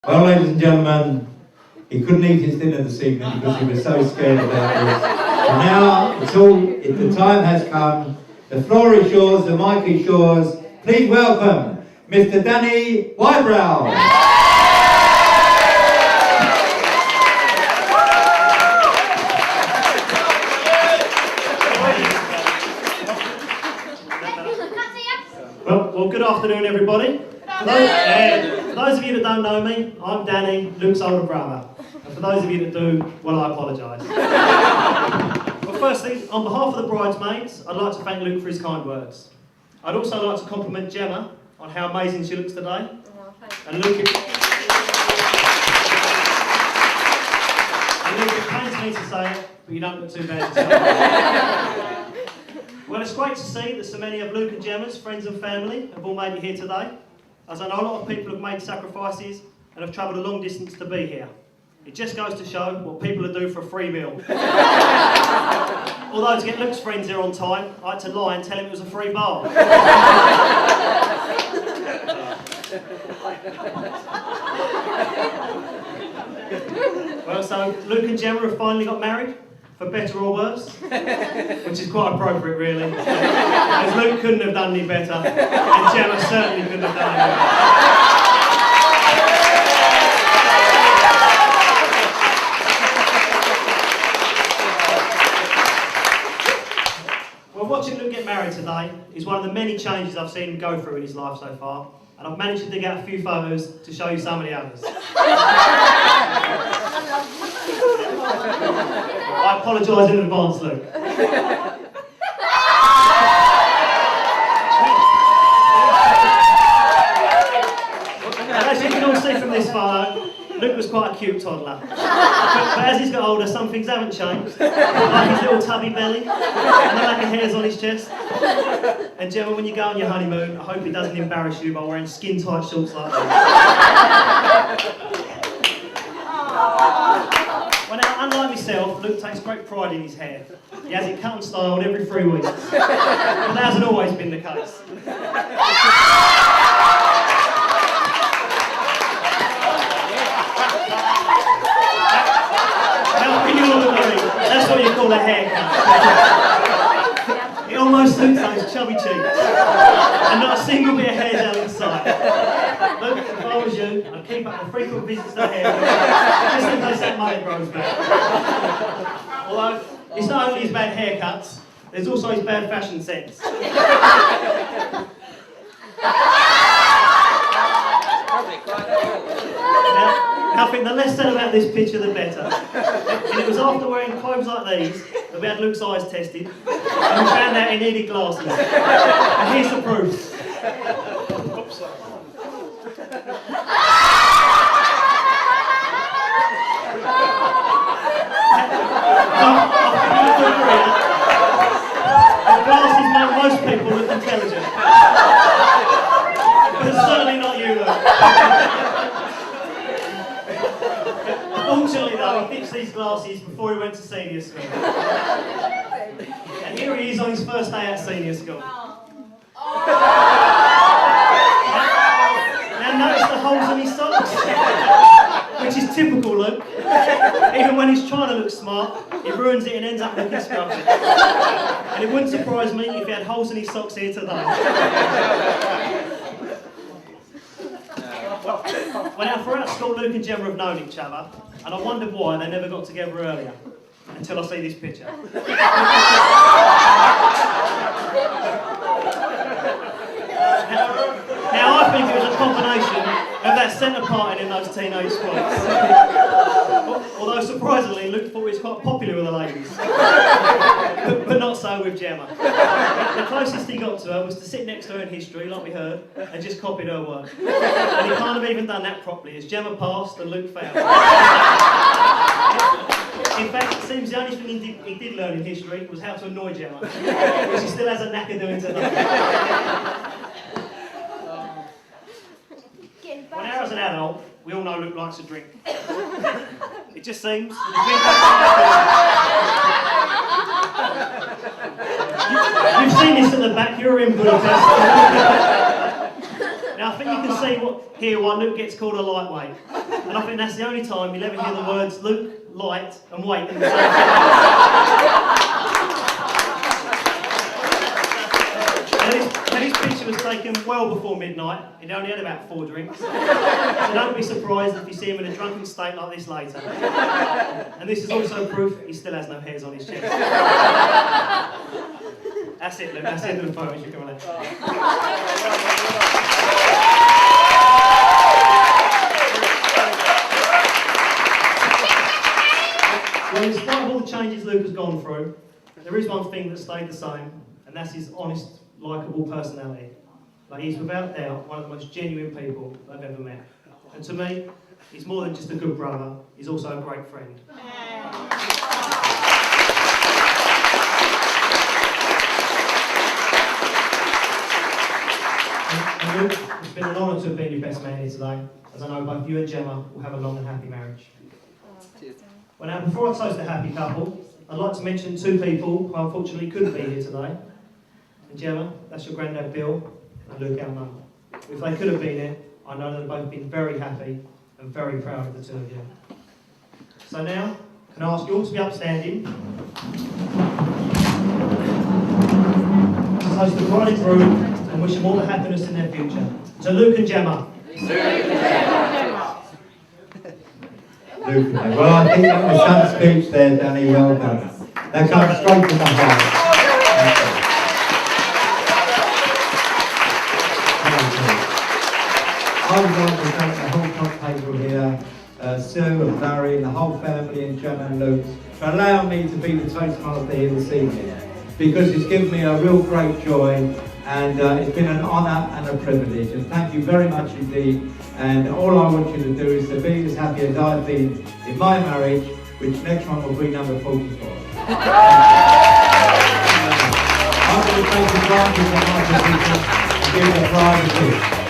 Well, ladies and gentlemen, he couldn't eat his dinner this evening because he was so scared about this. And now the time has come. The floor is yours, the mic is yours. Please welcome Mr. Danny Whybrow. Well, good afternoon, everybody. For those of you that don't know me, I'm Danny, Luke's older brother. And for those of you that do, well, I apologise. Well, firstly, on behalf of the bridesmaids, I'd like to thank Luke for his kind words. I'd also like to compliment Gemma on how amazing she looks today. And Luke, it pains me to say it, but you don't look too bad at all. Well, it's great to see that so many of Luke and Gemma's friends and family have all made it here today, as I know a lot of people have made sacrifices and have travelled a long distance to be here. It just goes to show what people would do for a free meal. Although to get Luke's friends here on time, I had to lie and tell him it was a free bar. Well, so Luke and Gemma have finally got married. For better or worse, which is quite appropriate really, as Luke couldn't have done any better, and Gemma certainly couldn't have done any better. Well, watching Luke get married today is one of the many changes I've seen him go through in his life so far, and I've managed to dig out a few photos to show you some of the others. I apologise in advance, Luke. As you can all see from this photo, Luke was quite a cute toddler. But as he's got older, some things haven't changed. Like his little tubby belly, and the lack of hairs on his chest. And Gemma, when you go on your honeymoon, I hope it doesn't embarrass you by wearing skin-tight shorts like this. Well now, unlike myself, Luke takes great pride in his hair. He has it cut and styled every 3 weeks. But that hasn't always been the case. Now, can you all agree? That's what you call a haircut. It almost suits those chubby cheeks. And not a single bit of hair's out in sight. Look, if I was you, I'd keep up the frequent visits to hair, just in case that money grows back. Although, it's not only his bad haircuts, there's also his bad fashion sense. Now, I think the less said about this picture, the better. And it was after wearing clothes like these that we had Luke's eyes tested, and we found out he needed glasses. And here's the proof. Oops. Glasses make most people look intelligent. But certainly not you, Luke. Unfortunately though, he ditched these glasses before he went to senior school. And here he is on his first day at senior school. Now notice the holes in his socks, which is typical Luke. Even when he's trying to look smart, he ruins it and ends up looking scruffy. And it wouldn't surprise me if he had holes in his socks here today. Well now, throughout school, Luke and Gemma have known each other, and I wondered why they never got together earlier, until I see this picture. Now I think it was a combination of that centre parting in those teenage squads. Although surprisingly, Luke thought he was quite popular with the ladies. But not so with Gemma. The closest he got to her was to sit next to her in history, like we heard, and just copied her work. And he can't have even done that properly, as Gemma passed and Luke failed. In fact, it seems the only thing he did learn in history was how to annoy Gemma, which he still has a knack of doing today. Well, now as an adult, we all know Luke likes to drink. It just seems that You've seen this at the back, you're in Budapest. Now I think you can hear why Luke gets called a lightweight. And I think that's the only time you'll ever hear the words Luke, light, and weight in the same sentence. And his picture was taken well before midnight. He'd only had about 4 drinks. So don't be surprised if you see him in a drunken state like this later. And this is also proof he still has no hairs on his chest. That's it, Luke. That's the end of the photos. You can relax. Well, in spite of all the changes Luke has gone through, there is one thing that stayed the same, and that's his honest, likeable personality. Like, he's without doubt one of the most genuine people I've ever met. And to me, he's more than just a good brother, he's also a great friend. And Luke, it's been an honour to have been your best man here today, as I know both you and Gemma will have a long and happy marriage. Well, now, before I toast the happy couple, I'd like to mention 2 people who unfortunately couldn't be here today. And Gemma, that's your granddad Bill, and Luke, our mum. If they could have been here, I know they've both been very happy and very proud of the 2 of you. So now, can I ask you all to be upstanding? To toast the bride and groom and wish them all the happiness in their future. To Luke and Gemma. Well, I think that was some speech there, Danny. Well done. That comes straight from the heart. I would like to thank the whole top table here, Sue and Larry and the whole family and Gemma and Luke for allowing me to be the Toastmaster here this evening, because it's given me a real great joy, and it's been an honour and a privilege, and thank you very much indeed. And all I want you to do is to be as happy as I've been in my marriage, which next one will be number 44. I'm going to take advantage of my position and give the bride a gift.